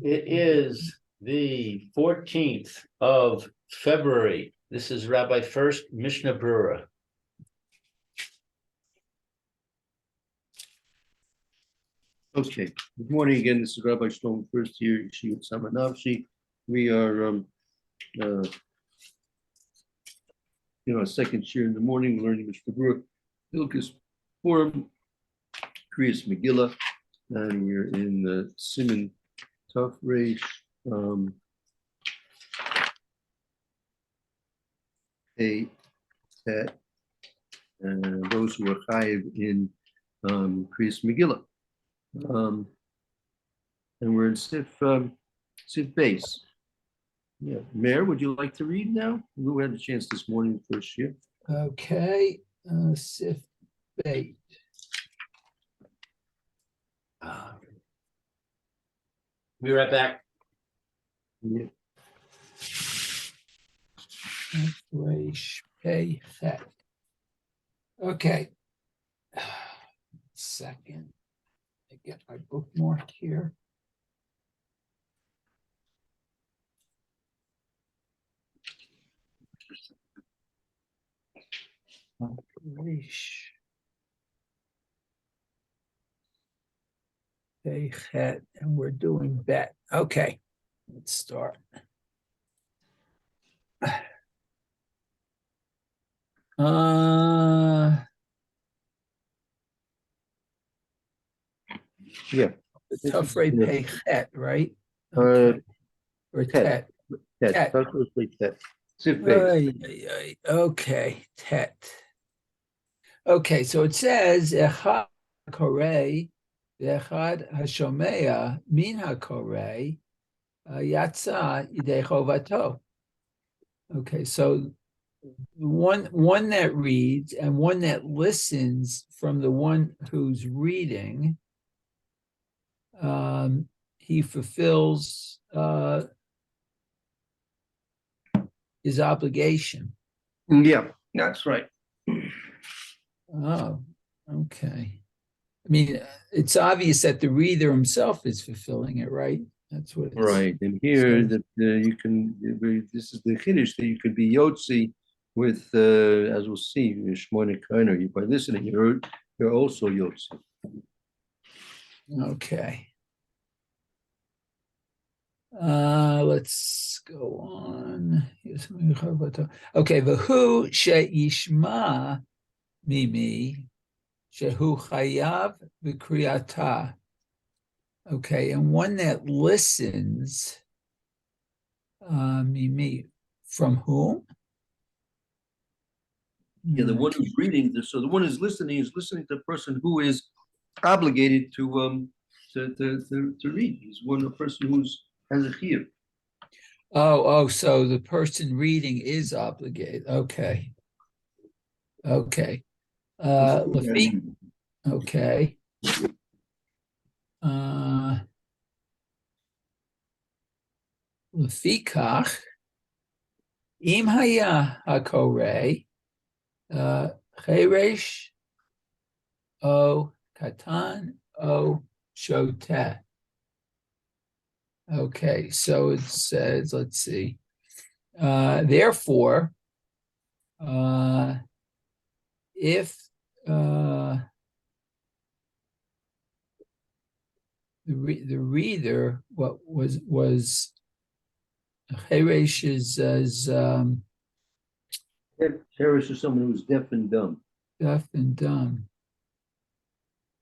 It is the 14th of February. This is Rabbi Furst, Mishna Berura. Okay, good morning again. This is Rabbi Shlomo Furst here, Yeshiva Samanavshi. We are, second year in the morning, learning Mishna Berura, Ilkus Purim, Kriyas Megillah, and we're in the Siman Tov Reish. And those who are chayiv in Kriyas Megillah. And we're in Sif Base. Yeah, Mayor, would you like to read now? We had a chance this morning, first year. Okay, Sif Base. Be right back. Yeah. Okay. Second. I get my bookmark here. And we're doing bet. Okay, let's start. Yeah. Tough rate pay chet, right? Okay. Or tet. Tet. Sif Base. Okay, tet. Okay, so it says Echad Korei, Echad Hashomea Min HaKorei Yatsa Yidei Chovato. Okay, so one that reads and one that listens from the one who's reading, he fulfills his obligation. Yeah, that's right. Oh, okay. I mean, it's obvious that the reader himself is fulfilling it, right? That's what it's right. And here that you can, this is the Kiddush that you could be Yotzi with, as we'll see, Shmona Kainer. By listening, you're also Yotzi. Okay. Let's go on. Okay, Vahu she'ishma mimi shehu chayav v'kriyata. Okay, and one that listens, mimi, from whom? Yeah, the one who's reading. So the one who's listening is listening to the person who is obligated to read. He's a person who's has a chiyuv. So the person reading is obligated. Okay. Okay. Okay. Lefikach im haya hakorei cheresh o katan o shoteh. Okay, so it says, let's see. Therefore, if the reader, what was Cheresh is Cheresh is someone who's deaf and dumb. Deaf and dumb.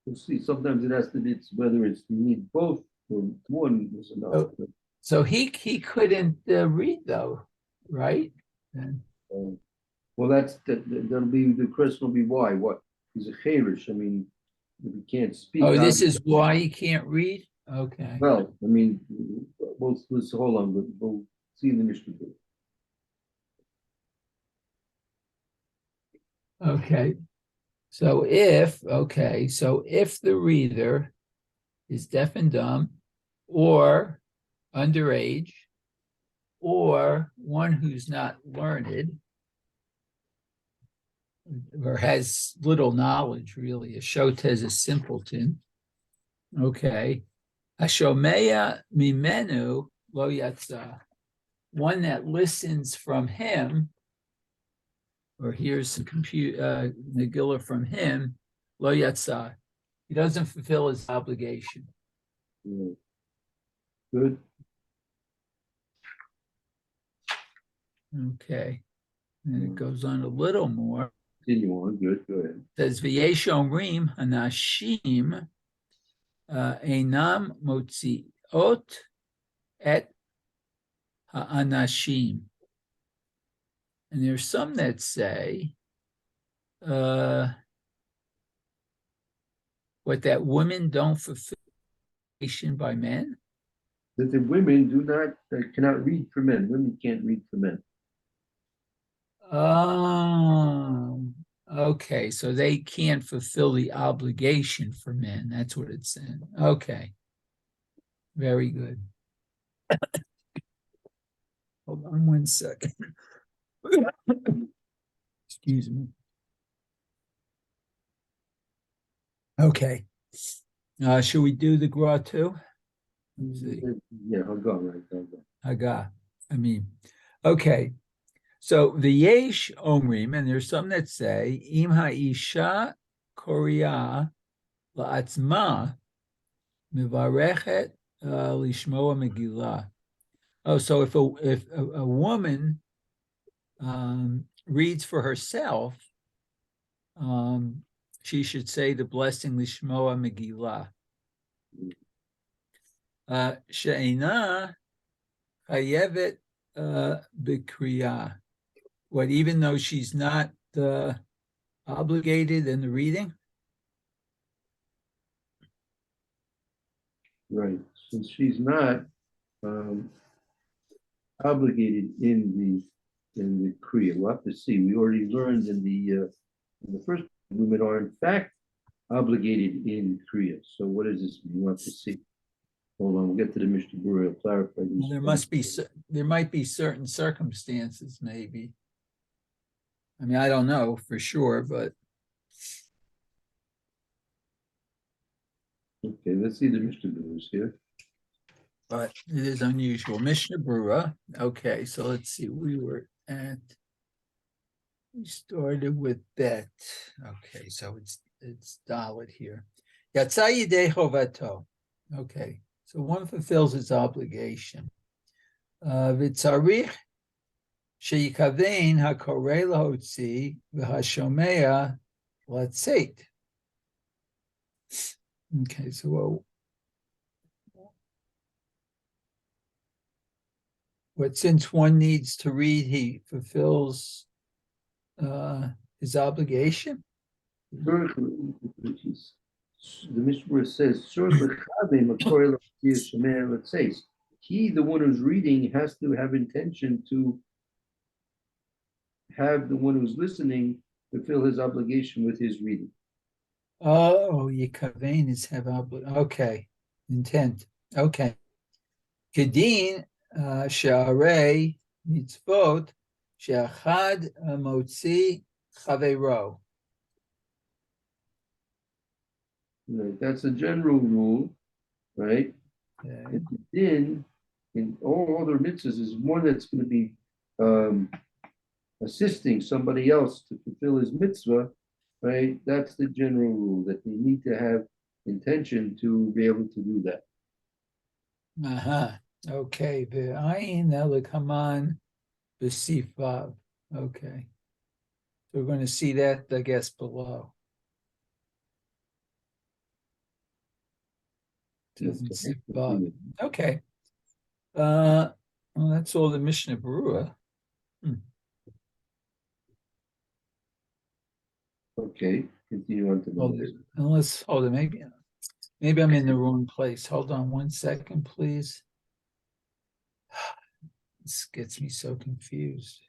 We'll see. Sometimes it has to be whether it's you need both or one is enough. So he couldn't read though, right? Well, that'll be the question. Will be why? What? He's a Cheresh. I mean, if he can't speak. Oh, this is why he can't read. Okay. Well, I mean, let's hold on. We'll see in the Mishna. Okay. So if the reader is deaf and dumb or underage or one who's not learned or has little knowledge, really, a shoteh is a simpleton, Okay. Hashomeya mimenu lo yatsa. One that listens from him, or hears the Megillah from him, lo yatsa. He doesn't fulfill his obligation. Yeah. Good. Okay. And it goes on a little more. Continue on. Good. Go ahead. It says v'yesh omrim anashim einam motziot et ha'anashim. And there's some that say that women don't fulfill obligation by men. That the women cannot read for men. Women can't read for men. Oh, okay. So they can't fulfill the obligation for men. That's what it's saying. Okay. Very good. Hold on 1 second. Excuse me. Okay. Should we do the gra too? Let's see. Yeah, I'll go. Right. I'll go. Okay. So the yesh omrim, and there's some that say im ha'isha koria la'atzma mivarechet lishmoa megillah. Oh, so if a woman reads for herself, she should say the blessing lishmoa megillah. She'ena chayevet b'kriyah. What, even though she's not obligated in the reading? Right. Since she's not obligated in the Kriya. We'll have to see. We already learned in the first, women are in fact obligated in Kriya. So what does this mean? We'll have to see. Hold on, we'll get to the Mishna Berura. I'll clarify these. Well, there might be certain circumstances, maybe. I mean, I don't know for sure, but okay, let's see the Mishna Beruras here. But it is unusual. Mishna Berura. Okay, so let's see. We started with Bet. Okay, so it's Dalit here. Yatsa yidei chovato. Okay, so one fulfills its obligation. V'tzarich sheyikavein hakorei lahotzi v'hashomea latzeit. Okay, so but since one needs to read, he fulfills his obligation. The Mishna says, he, the one who's reading, has to have intention to have the one who's listening fulfill his obligation with his reading. Oh, yikavein is have okay, intent. Okay. Kedin sha'arei mitzvot she'achad motzi chaveiro. Right, that's a general rule, right? Okay. In all other mitzvahs is one that's going to be assisting somebody else to fulfill his mitzvah, right? That's the general rule, that they need to have intention to be able to do that. Okay. Ve'ayin elikaman b'sifav. Okay. So we're going to see that, I guess, below. Okay. Well, that's all the Mishna Berura. Okay, continue on to the next. Unless, hold on, maybe I'm in the wrong place. Hold on 1 second, please. This gets me so confused.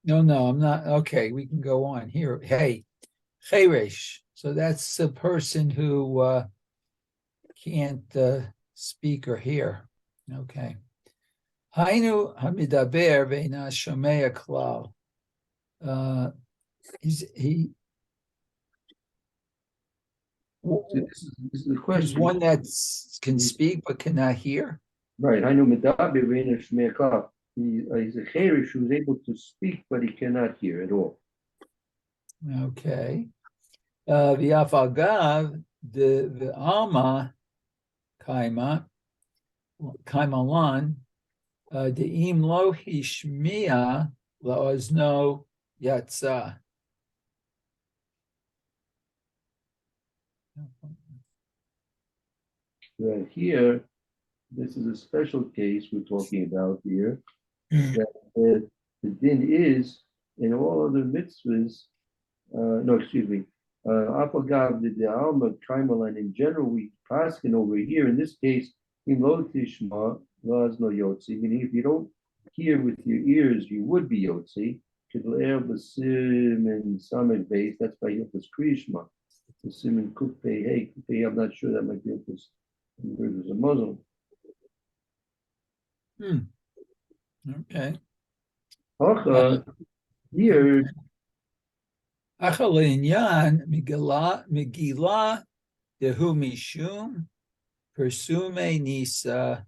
No, I'm not. Okay, we can go on here. Hey, Cheresh. So that's the person who can't speak or hear. Okay. Hainu hamidaber ve'ina shomea klal. So this is the He's question. one that can speak but cannot hear. Right, I know Medaber Ve'ein Shomea Kol. He's a Cherish who's able to speak, but he cannot hear at all. Okay. V'af agav the alma kaima kaimalan the im lo hishmia laozno yatsa. That here, this is a special case we're talking about here. That the din is in all other mitzvahs. No, excuse me. Apagav the alma kaimalan. In general, we paskin over here. In this case, in lo tishma la's no yotzi. Meaning, if you don't hear with your ears, you would be yotzi. Kedle'er b'sim and samek base. That's by Hilchos Kriyishma. The sim and kufay hey kufay. I'm not sure that might be Hilchos. There's a Muslim. Okay. Hacha here. Achalinyan Megillah dehu mishum persume nisa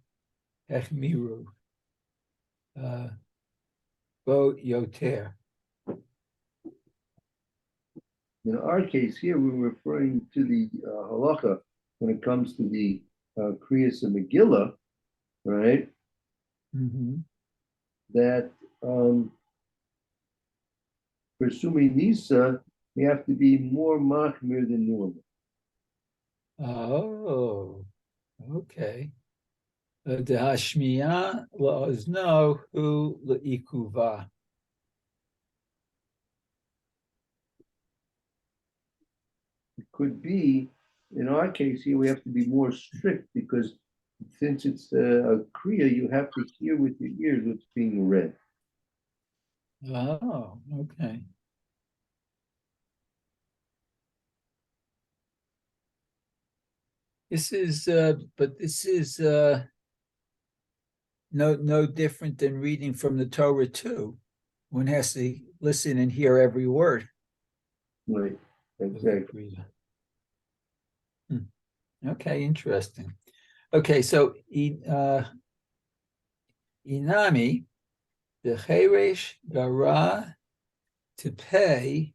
echmiru bo yoter. In our case here, we're referring to the halacha when it comes to the Kriyas and Megillah, right? That presuming Nisa, we have to be more machmir than normal. Oh, okay. The hashmiya laozno hu leikuva. It could be, in our case here, we have to be more strict because since it's a Kriya, you have to hear with your ears what's being read. Oh, okay. This is, but this is no different than reading from the Torah too. One has to listen and hear every word. Right, exactly. Okay, interesting. Okay, so Inami, the Cheresh Gara to pay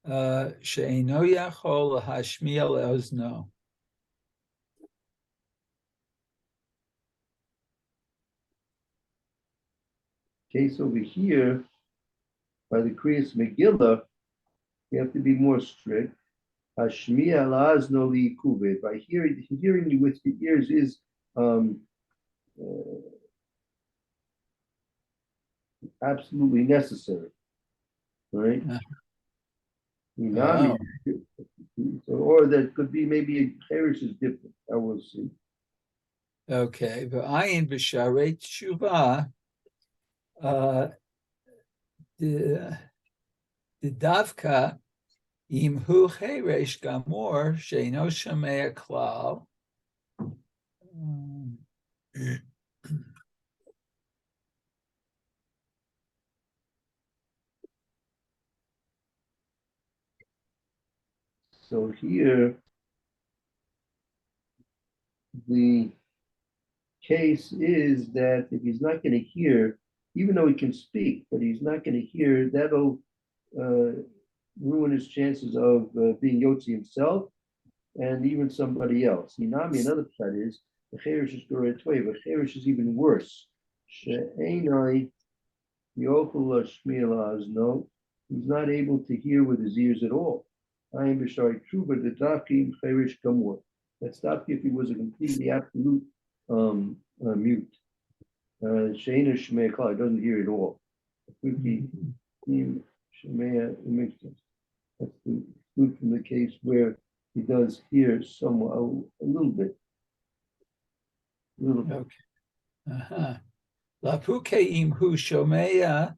She'eno Yachol Hashmiya Leozno. Case over here, by the Kriyas Megillah, you have to be more strict. Hashmiya la'azno li'ikuvet. By hearing you with the ears is absolutely necessary, right? Oh. Or that could be maybe Cherish is different. I will see. Okay, but Ayin b'sharei tshuva, the davka im hu cheresh gamor sheino shamei klal. So here, the case is that if he's not going to hear, even though he can speak, but he's not going to hear, that'll ruin his chances of being Yotzi himself and even somebody else. Hinami, another side is the Cherish is Goretway, but Cherish is even worse. She'enai Yochel Shmiel no, he's not able to hear with his ears at all. I am Bishari true, but the Dafki Cherish Kamor. That's Dafki if he was a completely absolute mute. Sheina Shemei Kal, he doesn't hear at all. Shemei, it makes sense. That's the exclude from the case where he does hear somewhat a little bit. Okay. Lapuke im hu shomea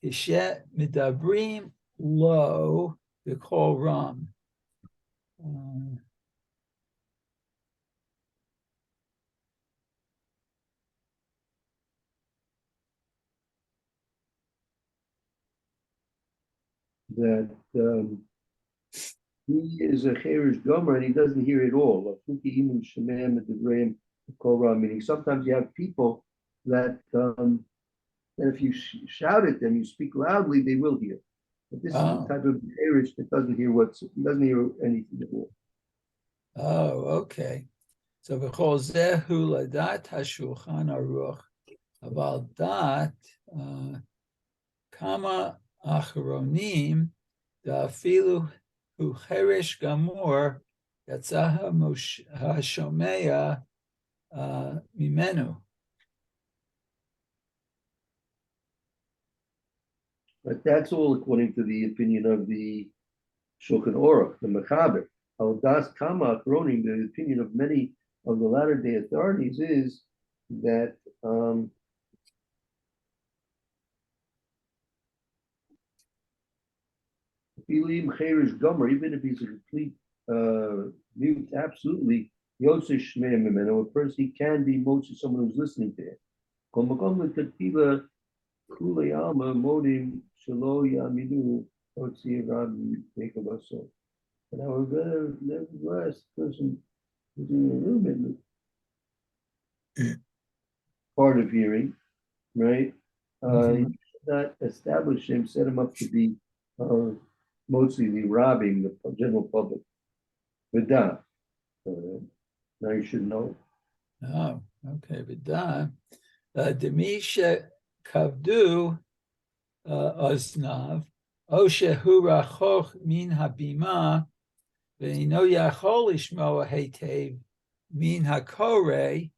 ishet midabrim lo b'kol ram. That he is a Cherish Gomer and he doesn't hear it all. Meaning sometimes you have people that if you shout at them, you speak loudly, they will hear. But this is the type of Cherish that doesn't hear anything at all. Oh, okay. So v'chol zehu ladat hashulchan aruch aval dat kama achronim da'afilu hu cherish gamor yatzaha hashomea mimenu. But that's all according to the opinion of the Shulchan Aruch, the Mechaber. Al das kama achronim, the opinion of many of the latter day authorities is that even if he's a complete mute, absolutely, Yosef Shmei Mimeno, a person can be mostly someone who's listening to him. Kule Alma Modim Shalo Yamidu Otzi Rabbi Mekavaso. But however, nevertheless, person who's in a little bit hard of hearing, right? You should not establish him, set him up to be mostly robbing the general public. V'da. Now you should know. Oh, okay. V'da. Demisha kavdu oznav, o shehu rachoch min habima, ve'ino yachol lishmoa heitev min hakore,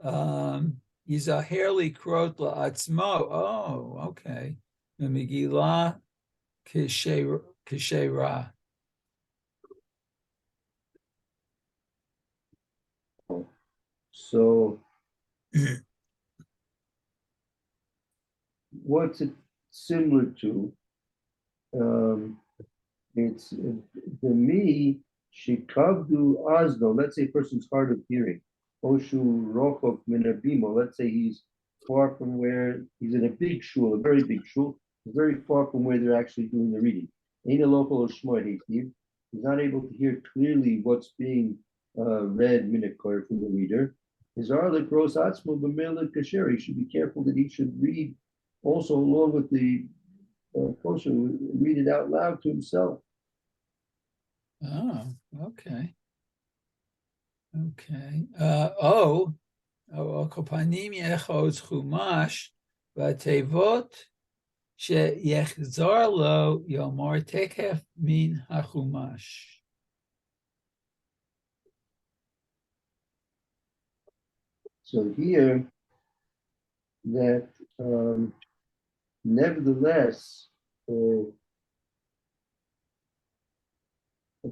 yizaher likrot la'atzmo. Oh, okay. Megillah kishera. So what's it similar to? It's the me shikavdu azno. Let's say a person's hard of hearing. Oshu rochok minabimo. Let's say he's far from where he's in a big shul, a very big shul, very far from where they're actually doing the reading. Ain't a local shmoy. He's not able to hear clearly what's being read minakor from the reader. His arlik gros atzmo b'mela kasher. He should be careful that he should read also along with the kosher, read it out loud to himself. Oh, okay. Okay. Kopanim yechotz chumash v'tevot sheyechzar lo yomar tekef min hachumash. So here, that nevertheless, if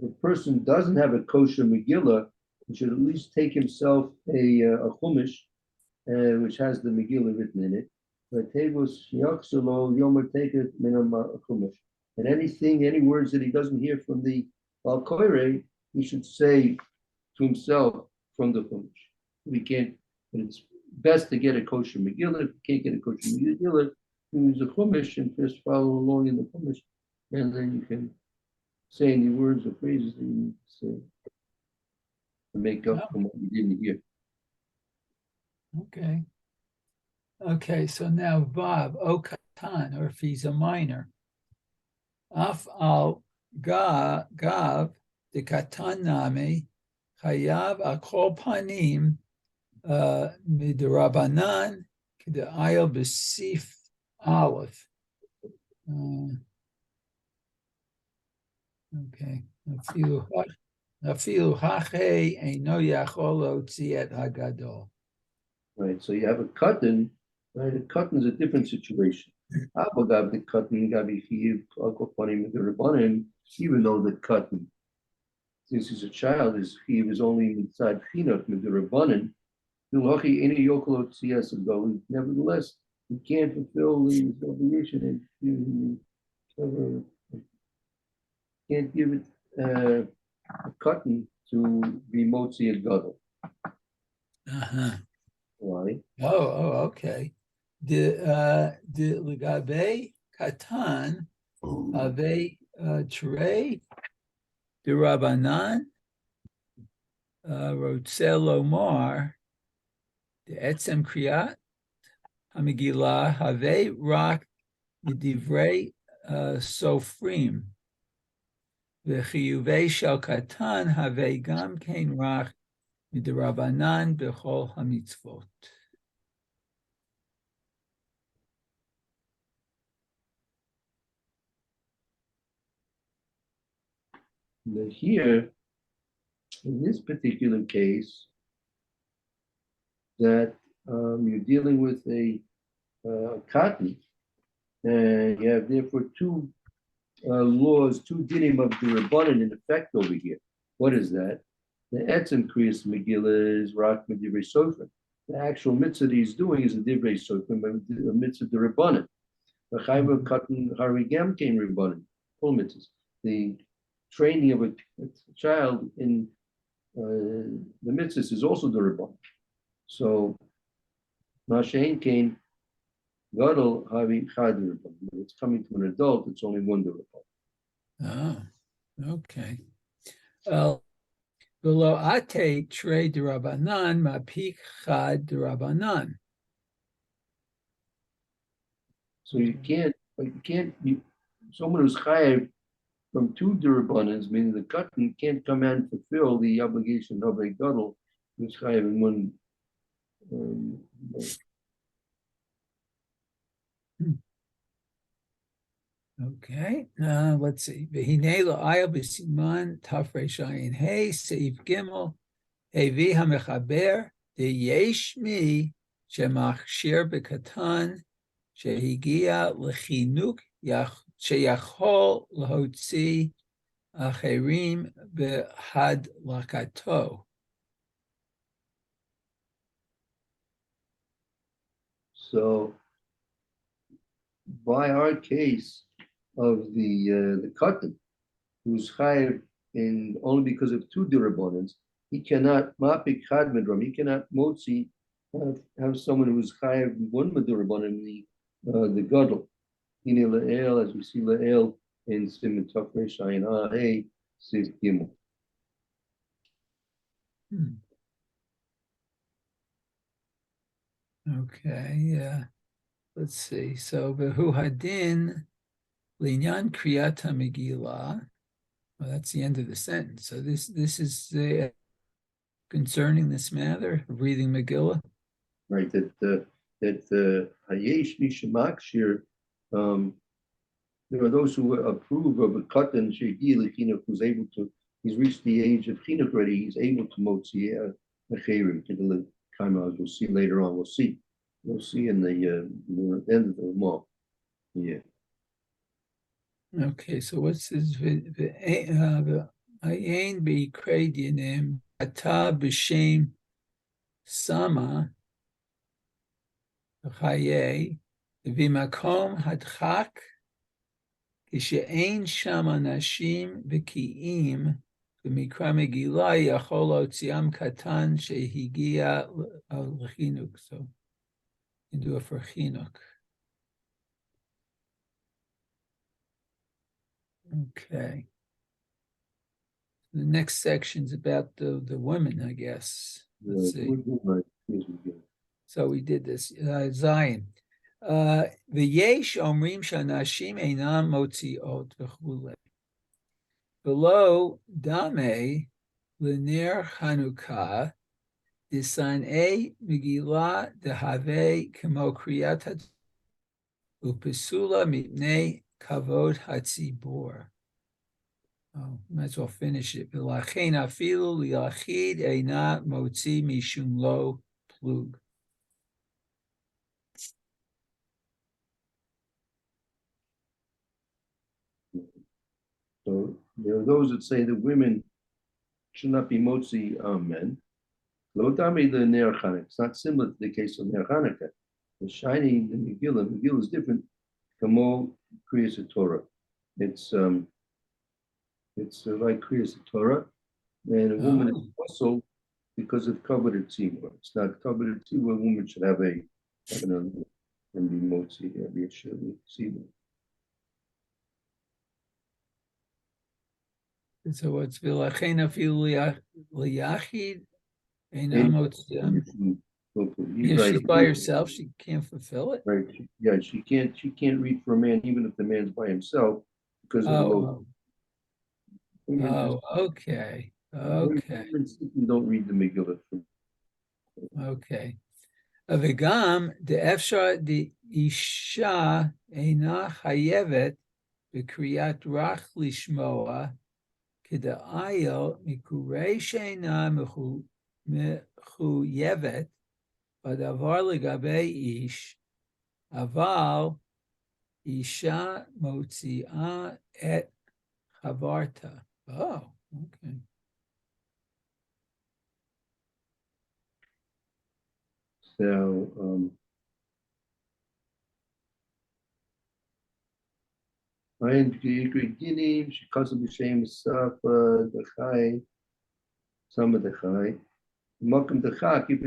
a person doesn't have a kosher Megillah, he should at least take himself a chumash, which has the Megillah written in it. And any words that he doesn't hear from the Bal Koire, he should say to himself from the chumash. We can't, but it's best to get a kosher Megillah. If you can't get a kosher Megillah, use a chumash and just follow along in the chumash, and then you can say any words or phrases that you need to say to make up from what you didn't hear. Okay. Okay, so now Vav, O Katan, or if he's a minor. Af al Gav, the Katan Nami, Chayav Akol Panim, Midrabanan, Kida Ayel Besif Aleph. Okay. Afilu hache eino yachol otzi et hagadol. Right, so you have a katan, right? A katan is a different situation. Abagav the katan gabi chiv akopanim with the rabbanim, even though the katan, since he's a child, his chiv is only inside chinot with the rabbanim. Dulachi any yokol otzi as a go. Nevertheless, he can't fulfill his obligation and can't give it a cotton to be motzi and gadol. Why? Okay. The legabe katan ave trei Rabbanan, Rotzel Lomar, the Etzem Kriyat, Hamigila, Have Rak, Divrei Sofrim, the Chiyuvei Shel Katan, Have Gam Kein Rak, Midrabanan, Bechol Hamitzvot. Now here, in this particular case, that you're dealing with a cotton, and you have therefore two laws, two dinim of the Rabbanan in effect over here. What is that? The Etzem Kriyas Megillah is Rak Divrei Sofrim. The actual mitzvah that he's doing is a Divrei Sofrim, a mitzvah the Rabbanan. The Chayva Katan Harigam came Rabbanan, full mitzvahs. The training of a child in the mitzvahs is also the Rabbanan. So Mashain came Gadol Havi Chad Rabbanan. When it's coming to an adult, it's only one Rabbanan. Oh, okay. Well, below ate tre derabanan mapik chad derabanan. So someone who's chayav from two derabanans, meaning the cotton, can't come and fulfill the obligation of a gadol who's chayav in one. Okay, let's see. V'hinei la'ayel b'siman tafresh ayin hey seif gimel hevi hamechaber deyesh mi shemachshir b'katan shehigia lechinuk sheyachol lahotzi acherim b'had lakato. So, by our case of the cotton, who's chayav in only because of two derabanans, he cannot mapik chad medram. He cannot motzi have someone who's chayav one medurabanan the gadol. Hine la'el, as we see la'el in Siman Tafresh Ayin Ha'ei Sif Gimel. Okay, yeah. Let's see. So Behu Hadin Linyan Kriyata Megillah. Well, that's the end of the sentence. So this is concerning this matter of reading Megillah. Right, that Hayesh Mishamakshir, there are those who approve of a katan shegi lechinuk who's able to. He's reached the age of chinuch already. He's able to motzi a cherim to the kama. As we'll see later on. We'll see in the end of the month. Yeah. Okay, so what's this? Ayin be kredinim ata b'shem sama chaye v'makom hadchak kishe'ein sham anashim v'ki'im v'mikra megillah yachol otziam katan shehigia l'chinuk. So you do it for chinuk. Okay. The next section's about the women, I guess. Let's see. So we did this. Zion. V'yesh omrim shanashim einam motziot v'chule. Below dame l'ner Chanukah disanei megillah dehave kemo kriyat upesula mipnei kavod hatzibor. Oh, might as well finish it. V'lachein afilu liachid eina motzi mishum lo plug. So there are those that say that women should not be motzi men. Lo dami the ner Chanukah. It's not similar to the case of ner Chanukah. The shining the Megillah is different. Kamo Kriyas Torah. It's like Kriyas Torah, and a woman is also because of coveted tzibur. It's not coveted tzibur. A woman should have and be motzi, be a tzibur. So what's Vilachena Liyachid? He's If right. she's by herself, she can't fulfill it. Right. Yeah, she can't read for a man, even if the man's by himself, because of the low. Okay. Okay. Women simply don't read the Megillah. Okay. Avigam the Efshar the Isha Eina Hayevet B'kriyat Rach Lishmoa K'da'ayo Mikurei Sheina Mechuyevet Badavar Legabe Ish Aval Isha Motziah Et Chavarta. Oh, okay. So, Ein Ginim, Shikasa B'Shem Safa, the Chai, some of the Chai. Malcolm the Chak, if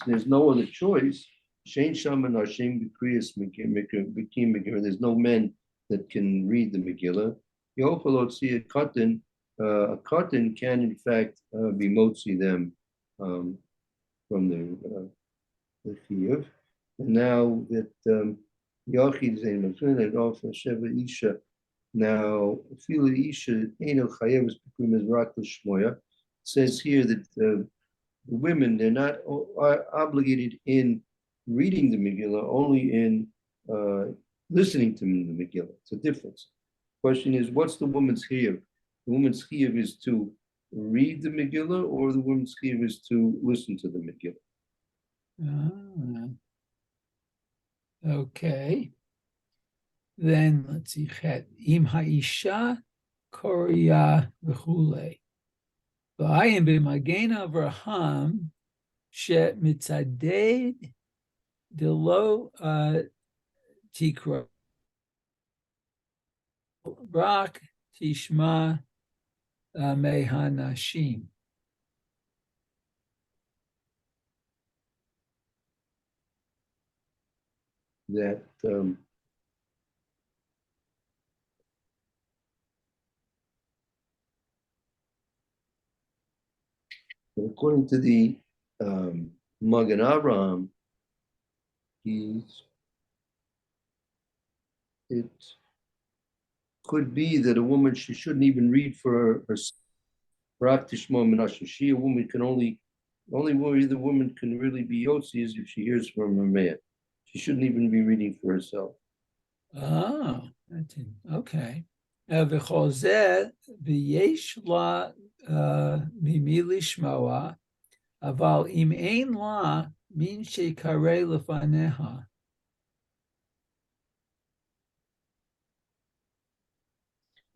there's no other choice, Shane Shaman or Shane B'Kriyas Megillah, there's no men that can read the Megillah. You also see a cotton can in fact be motzi them from the Chiyuv. And now that Yachid is and also Sheva Isha. Now, Fila Isha Eno Chayev is Rak L'Shmoya. Says here that the women, they're not obligated in reading the Megillah, only in listening to the Megillah. It's a difference. Question is, what's the woman's chiyuv? The woman's chiyuv is to read the Megillah, or the woman's chiyuv is to listen to the Megillah? Okay. Then let's see. Im ha'isha koria v'chule. V'ayim b'magen Avraham she mitzaded delo tikra rak tishma mehanashim. That according to the Magen Avraham, it could be that a woman, she shouldn't even read for herself. She, a woman, can only way the woman can really be yotzi is if she hears from her man. She shouldn't even be reading for herself. Oh, okay. V'chol zeh v'yesh la mimi lishmoa, aval im ein la min shekarei lefaneha.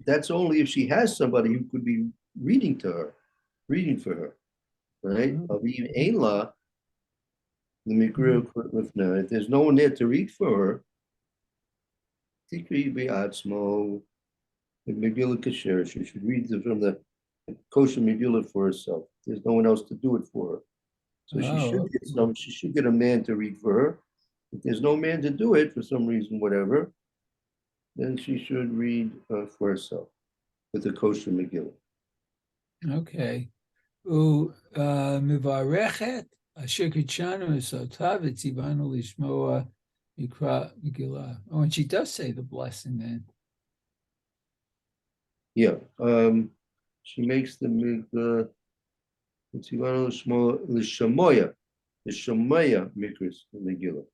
That's only if she has somebody who could be reading for her, right? Avim ein la, the mikra lifna. If there's no one there to read for her, tikri be'atzmo, the Megillah kasher, she should read from the kosher Megillah for herself. There's no one else to do it for her. So she should get a man to read for her. If there's no man to do it for some reason, whatever, then she should read for herself with the kosher Megillah. Okay. Mivarechet asher kitshanu esotav etzivanu lishmoa mikra Megillah. Oh, and she does say the blessing then. Yeah. She makes the etzivanu lishamoya, the Shemaya mikras Megillah.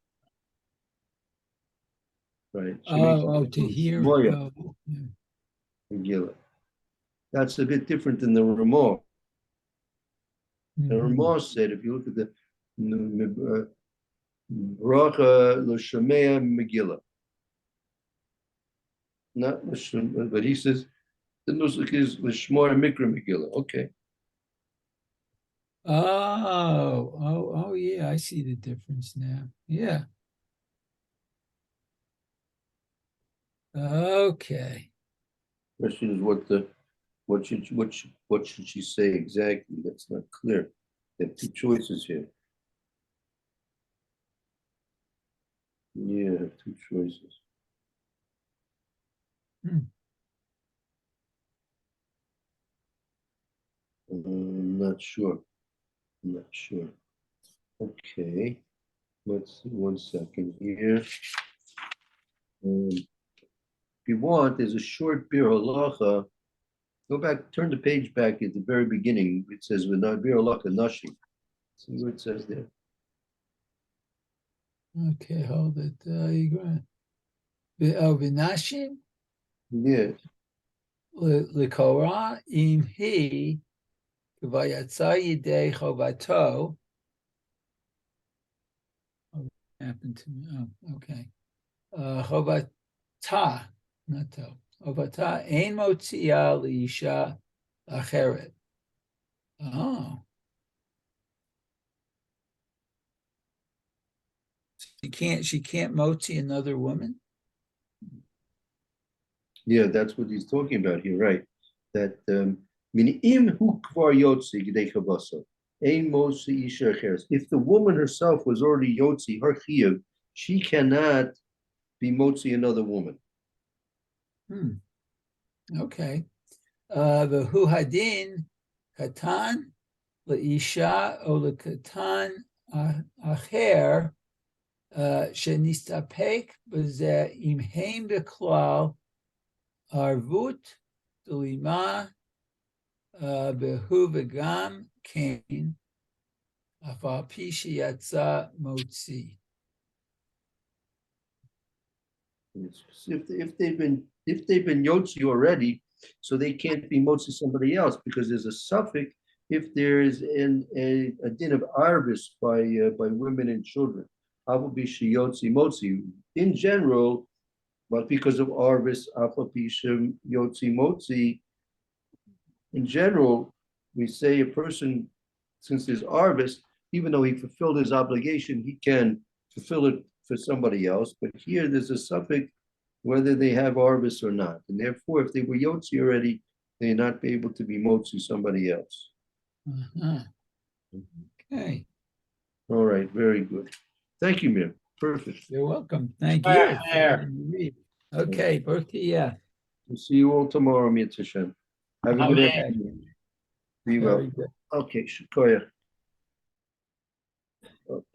Right. To hear. Megillah. That's a bit different than the Ramah. The Ramah said, if you look at the Bracha L'Shemaya Megillah, not L'Shemaya, but he says the nusach is L'Shmoya Mikra Megillah. Okay. Oh, yeah, I see the difference now. Yeah. Okay. Question is what should she say exactly? That's not clear. There are two choices here. Yeah, two choices. Not sure. I'm not sure. Okay, let's see 1 second here. If you want, there's a short bir halacha. Go back, turn the page back at the very beginning. It says bir halacha nashi. See what it says there. Okay, hold it. Vinashim Yeah, likora im he kavayatsa yidei chovato. Oh, happened to me. Oh, okay. Chovata, not to. Chovata ein motzia liisha acheret. Oh. She can't motzi another woman? yeah, that's what he's talking about here, right? That im hu kvar yotzi gidei chavaso. Ein mosi isha acheres. If the woman herself was already yotzi, her chiyuv, she cannot be motzi another woman. Okay. The hu hadin katan leisha o lekatan acher shenistapek b'zeh im heim beklal arvut delima behu v'gam kain afal pi sheyatza motzi. If they've been yotzi already, so they can't be motzi somebody else because there's a suffix if there is a din of arvis by women and children. Avabishi yotzi motzi in general, but because of arvis avabishi yotzi motzi. In general, we say a person, since there's arvis, even though he fulfilled his obligation, he can fulfill it for somebody else. But here there's a suffix whether they have arvis or not. And therefore, if they were yotzi already, they're not be able to be motzi somebody else. Okay. All right, very good. Thank you, Mir. Perfect. You're welcome. Thank There, you. there. Okay, Berkia. We'll see you all tomorrow, Mir Tashem. Have a good Amen. afternoon. Be well. Very good. Okay, Shikoya. Okay.